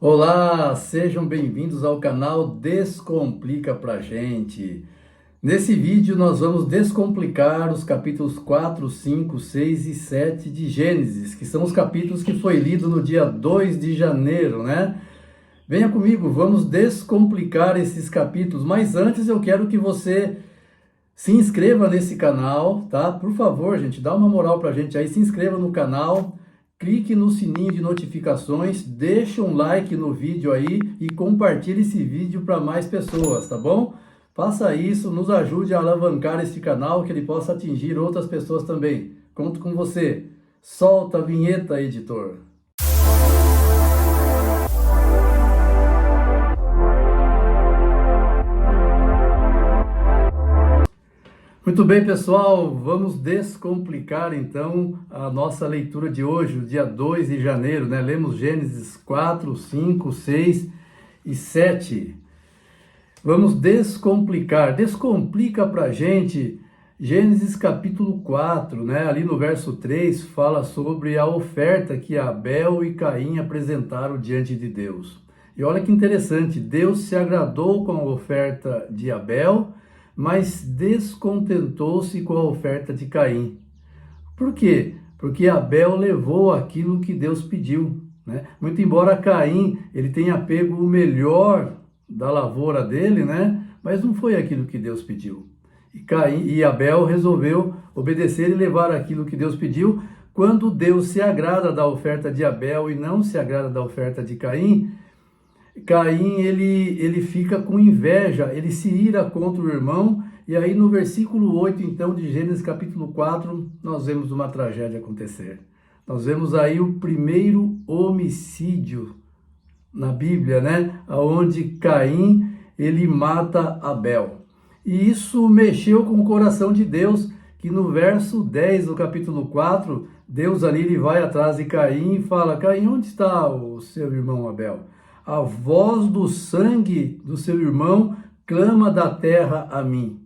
Olá, sejam bem-vindos ao canal Descomplica Pra Gente. Nesse vídeo nós vamos descomplicar os capítulos 4, 5, 6 e 7 de Gênesis, que são os capítulos que foi lido no dia 2 de janeiro, né? Venha comigo, vamos descomplicar esses capítulos, mas antes eu quero que você se inscreva nesse canal, tá? Por favor, gente, dá uma moral pra gente aí, se inscreva no canal. Clique no sininho de notificações, deixa um like no vídeo aí e compartilhe esse vídeo para mais pessoas, tá bom? Faça isso, nos ajude a alavancar este canal, que ele possa atingir outras pessoas também. Conto com você. Solta a vinheta, editor. Muito bem, pessoal, vamos descomplicar então a nossa leitura de hoje, o dia 2 de janeiro, né? Lemos Gênesis 4, 5, 6 e 7. Vamos descomplicar. Descomplica pra gente Gênesis capítulo 4, né? Ali no verso 3 fala sobre a oferta que Abel e Caim apresentaram diante de Deus. E olha que interessante, Deus se agradou com a oferta de Abel, mas descontentou-se com a oferta de Caim. Por quê? Porque Abel levou aquilo que Deus pediu, né? Muito embora Caim ele tenha pego o melhor da lavoura dele, né? Mas não foi aquilo que Deus pediu. E Abel resolveu obedecer e levar aquilo que Deus pediu. Quando Deus se agrada da oferta de Abel e não se agrada da oferta de Caim, Caim ele fica com inveja, ele se ira contra o irmão, e aí no versículo 8, então, de Gênesis capítulo 4, nós vemos uma tragédia acontecer. Nós vemos aí o primeiro homicídio na Bíblia, né? Onde Caim, ele mata Abel. E isso mexeu com o coração de Deus, que no verso 10 do capítulo 4, Deus ali ele vai atrás de Caim e fala: Caim, onde está o seu irmão Abel? A voz do sangue do seu irmão clama da terra a mim.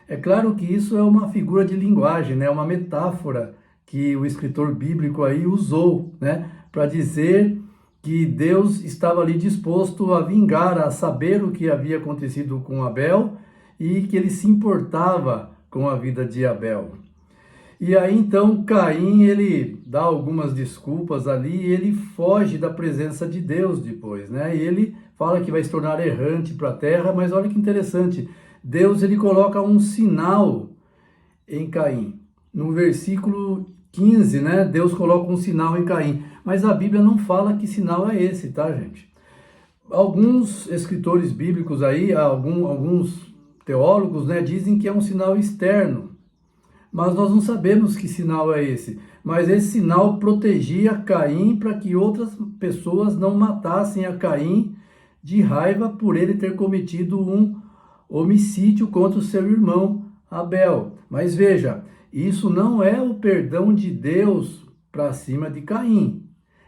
É claro que isso é uma figura de linguagem, né? Uma metáfora que o escritor bíblico aí usou, né? Para dizer que Deus estava ali disposto a vingar, a saber o que havia acontecido com Abel e que ele se importava com a vida de Abel. E aí então Caim, ele dá algumas desculpas ali e ele foge da presença de Deus depois, né? E ele fala que vai se tornar errante para a terra, mas olha que interessante, Deus ele coloca um sinal em Caim. No versículo 15, né? Deus coloca um sinal em Caim, mas a Bíblia não fala que sinal é esse, tá, gente? Alguns escritores bíblicos aí, alguns teólogos, né, dizem que é um sinal externo. Mas nós não sabemos que sinal é esse. Mas esse sinal protegia Caim para que outras pessoas não matassem a Caim de raiva por ele ter cometido um homicídio contra o seu irmão Abel. Mas veja, isso não é o perdão de Deus para cima de Caim.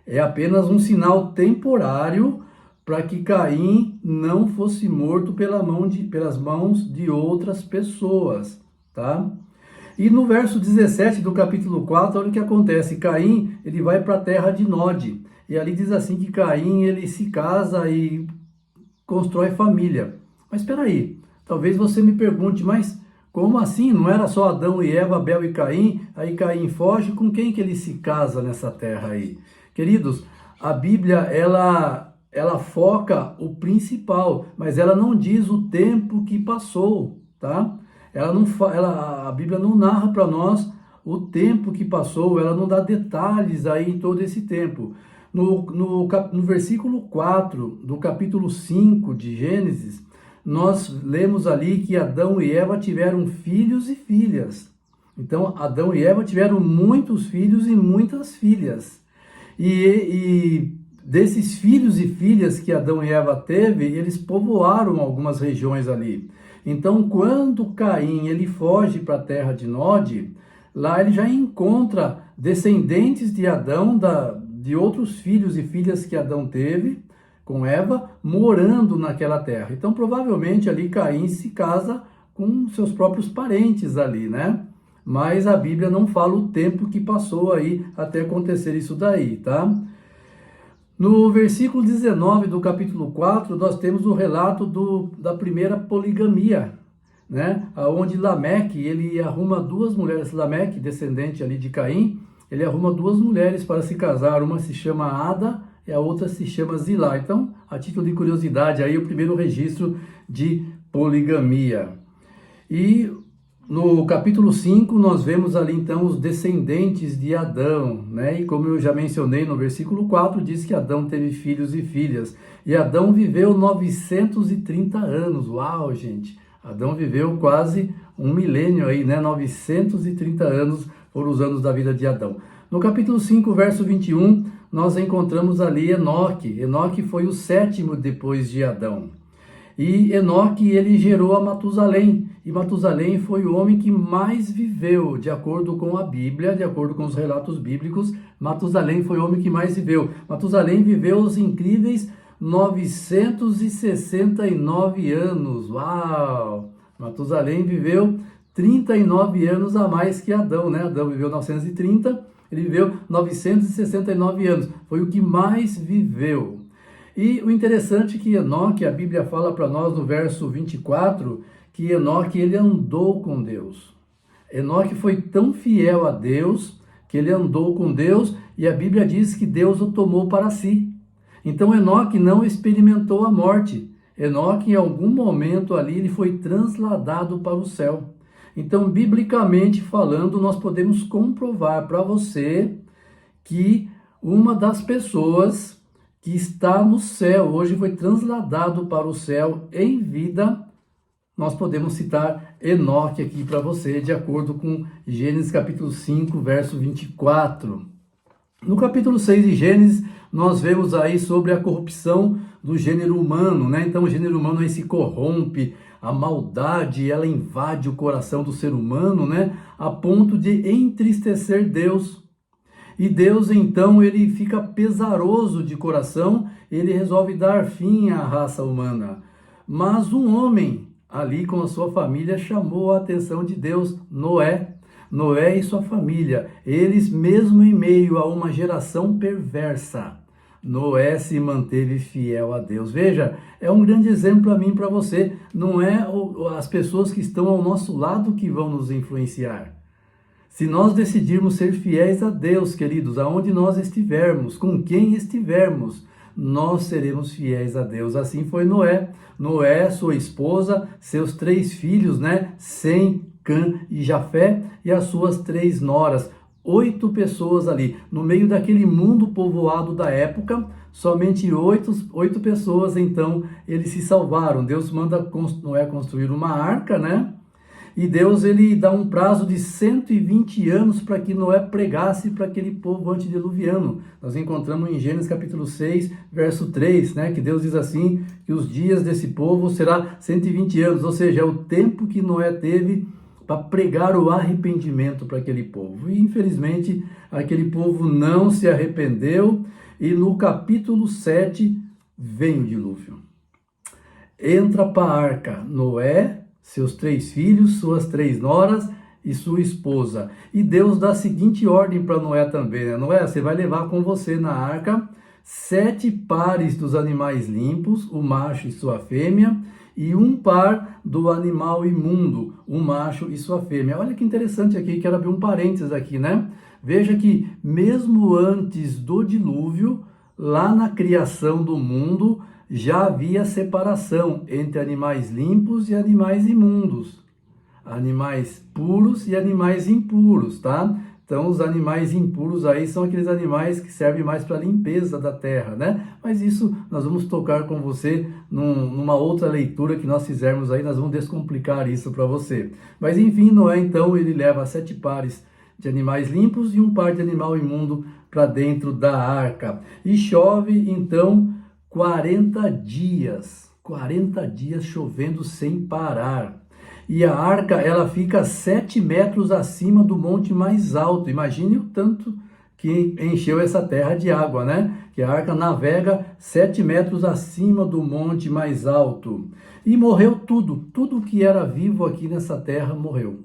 É apenas um sinal temporário para que Caim não fosse morto pelas mãos de outras pessoas, tá? E no verso 17 do capítulo 4, olha o que acontece. Caim, ele vai para a terra de Nod. E ali diz assim que Caim, ele se casa e constrói família. Mas espera aí, talvez você me pergunte, mas como assim? Não era só Adão e Eva, Abel e Caim? Aí Caim foge, com quem que ele se casa nessa terra aí? Queridos, a Bíblia, ela foca o principal, mas ela não diz o tempo que passou, tá? A Bíblia não narra para nós o tempo que passou, ela não dá detalhes aí em todo esse tempo. No versículo 4 do capítulo 5 de Gênesis, nós lemos ali que Adão e Eva tiveram filhos e filhas. Então, Adão e Eva tiveram muitos filhos e muitas filhas. E desses filhos e filhas que Adão e Eva teve, eles povoaram algumas regiões ali. Então, quando Caim ele foge para a terra de Nod, lá ele já encontra descendentes de Adão, de outros filhos e filhas que Adão teve com Eva, morando naquela terra. Então, provavelmente ali Caim se casa com seus próprios parentes ali, né? Mas a Bíblia não fala o tempo que passou aí até acontecer isso daí, tá? No versículo 19 do capítulo 4, nós temos o relato da primeira poligamia, né? Onde Lameque, ele arruma duas mulheres. Lameque, descendente ali de Caim, ele arruma duas mulheres para se casar. Uma se chama Ada e a outra se chama Zilá. Então, a título de curiosidade, aí o primeiro registro de poligamia. E no capítulo 5, nós vemos ali então os descendentes de Adão, né? E como eu já mencionei no versículo 4, diz que Adão teve filhos e filhas. E Adão viveu 930 anos. Uau, gente! Adão viveu quase um milênio aí, né? 930 anos foram os anos da vida de Adão. No capítulo 5, verso 21, nós encontramos ali Enoque. Enoque foi o sétimo depois de Adão. E Enoque, ele gerou a Matusalém. E Matusalém foi o homem que mais viveu, de acordo com a Bíblia, de acordo com os relatos bíblicos. Matusalém foi o homem que mais viveu. Matusalém viveu os incríveis 969 anos. Uau! Matusalém viveu 39 anos a mais que Adão, né? Adão viveu 930, ele viveu 969 anos. Foi o que mais viveu. E o interessante é que Enoque, a Bíblia fala para nós no verso 24, que Enoque, ele andou com Deus. Enoque foi tão fiel a Deus, que ele andou com Deus, e a Bíblia diz que Deus o tomou para si. Então Enoque não experimentou a morte. Enoque, em algum momento ali, ele foi transladado para o céu. Então, biblicamente falando, nós podemos comprovar para você que uma das pessoas que está no céu, hoje foi transladado para o céu em vida. Nós podemos citar Enoque aqui para você, de acordo com Gênesis capítulo 5, verso 24. No capítulo 6 de Gênesis, nós vemos aí sobre a corrupção do gênero humano, né? Então o gênero humano aí se corrompe, a maldade, ela invade o coração do ser humano, né? A ponto de entristecer Deus. E Deus, então, ele fica pesaroso de coração, ele resolve dar fim à raça humana. Mas um homem, ali com a sua família, chamou a atenção de Deus, Noé. Noé e sua família, eles mesmo em meio a uma geração perversa, Noé se manteve fiel a Deus. Veja, é um grande exemplo para mim e para você. Não é as pessoas que estão ao nosso lado que vão nos influenciar. Se nós decidirmos ser fiéis a Deus, queridos, aonde nós estivermos, com quem estivermos, nós seremos fiéis a Deus. Assim foi Noé. Noé, sua esposa, seus 3 filhos, né? Sem, Cã e Jafé, e as suas 3 noras. 8 pessoas ali. No meio daquele mundo povoado da época, somente 8 pessoas, então, eles se salvaram. Deus manda Noé construir uma arca, né? E Deus, ele dá um prazo de 120 anos para que Noé pregasse para aquele povo antediluviano. Nós encontramos em Gênesis capítulo 6, verso 3, né? Que Deus diz assim, que os dias desse povo será 120 anos, ou seja, é o tempo que Noé teve para pregar o arrependimento para aquele povo. E infelizmente, aquele povo não se arrependeu, e no capítulo 7 vem o dilúvio. Entra para a arca Noé, seus 3 filhos, suas 3 noras e sua esposa. E Deus dá a seguinte ordem para Noé também, né? Noé, você vai levar com você na arca 7 pares dos animais limpos, o macho e sua fêmea, e 1 par do animal imundo, o macho e sua fêmea. Olha que interessante aqui, quero abrir um parênteses aqui, né? Veja que mesmo antes do dilúvio, lá na criação do mundo, já havia separação entre animais limpos e animais imundos, animais puros e animais impuros, tá? Então, os animais impuros aí são aqueles animais que servem mais para a limpeza da terra, né? Mas isso nós vamos tocar com você numa outra leitura que nós fizermos aí, nós vamos descomplicar isso para você. Mas enfim, Noé então, ele leva 7 pares de animais limpos e 1 par de animal imundo para dentro da arca. E chove então 40 dias chovendo sem parar. E a arca, ela fica 7 metros acima do monte mais alto. Imagine o tanto que encheu essa terra de água, né? Que a arca navega 7 metros acima do monte mais alto. E morreu tudo que era vivo aqui nessa terra morreu.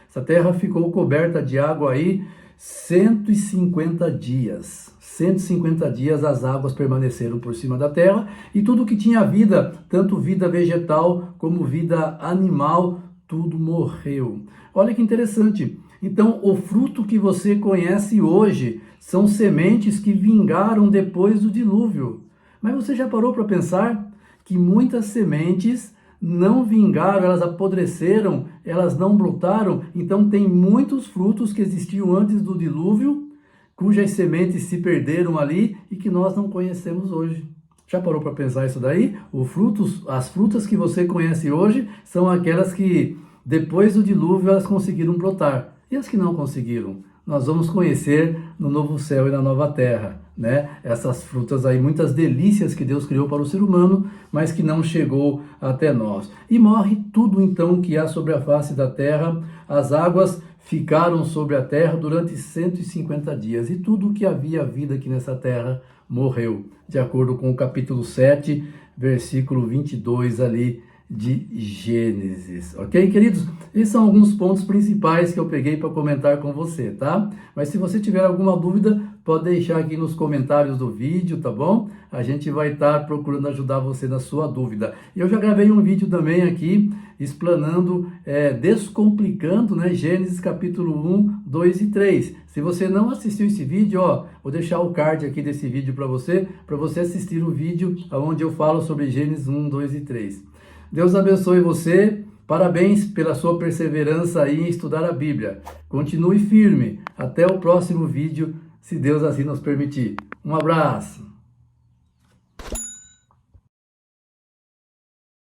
Essa terra ficou coberta de água aí 150 dias. 150 dias as águas permaneceram por cima da terra e tudo que tinha vida, tanto vida vegetal como vida animal, tudo morreu. Olha que interessante. Então, o fruto que você conhece hoje são sementes que vingaram depois do dilúvio. Mas você já parou para pensar que muitas sementes não vingaram, elas apodreceram, elas não brotaram? Então, tem muitos frutos que existiam antes do dilúvio, cujas sementes se perderam ali e que nós não conhecemos hoje. Já parou para pensar isso daí? As frutas que você conhece hoje são aquelas que, depois do dilúvio, elas conseguiram brotar. E as que não conseguiram? Nós vamos conhecer no novo céu e na nova terra, né? Essas frutas aí, muitas delícias que Deus criou para o ser humano, mas que não chegou até nós. E morre tudo então que há sobre a face da terra. As águas ficaram sobre a terra durante 150 dias, e tudo que havia vida aqui nessa terra morreu, de acordo com o capítulo 7, versículo 22 ali de Gênesis. Ok, queridos? Esses são alguns pontos principais que eu peguei para comentar com você, tá? Mas se você tiver alguma dúvida, pode deixar aqui nos comentários do vídeo, tá bom? A gente vai estar procurando ajudar você na sua dúvida. E eu já gravei um vídeo também aqui, explanando, descomplicando, né, Gênesis capítulo 1, 2 e 3. Se você não assistiu esse vídeo, ó, vou deixar o card aqui desse vídeo para você assistir o vídeo onde eu falo sobre Gênesis 1, 2 e 3. Deus abençoe você, parabéns pela sua perseverança em estudar a Bíblia. Continue firme, até o próximo vídeo, se Deus assim nos permitir. Um abraço!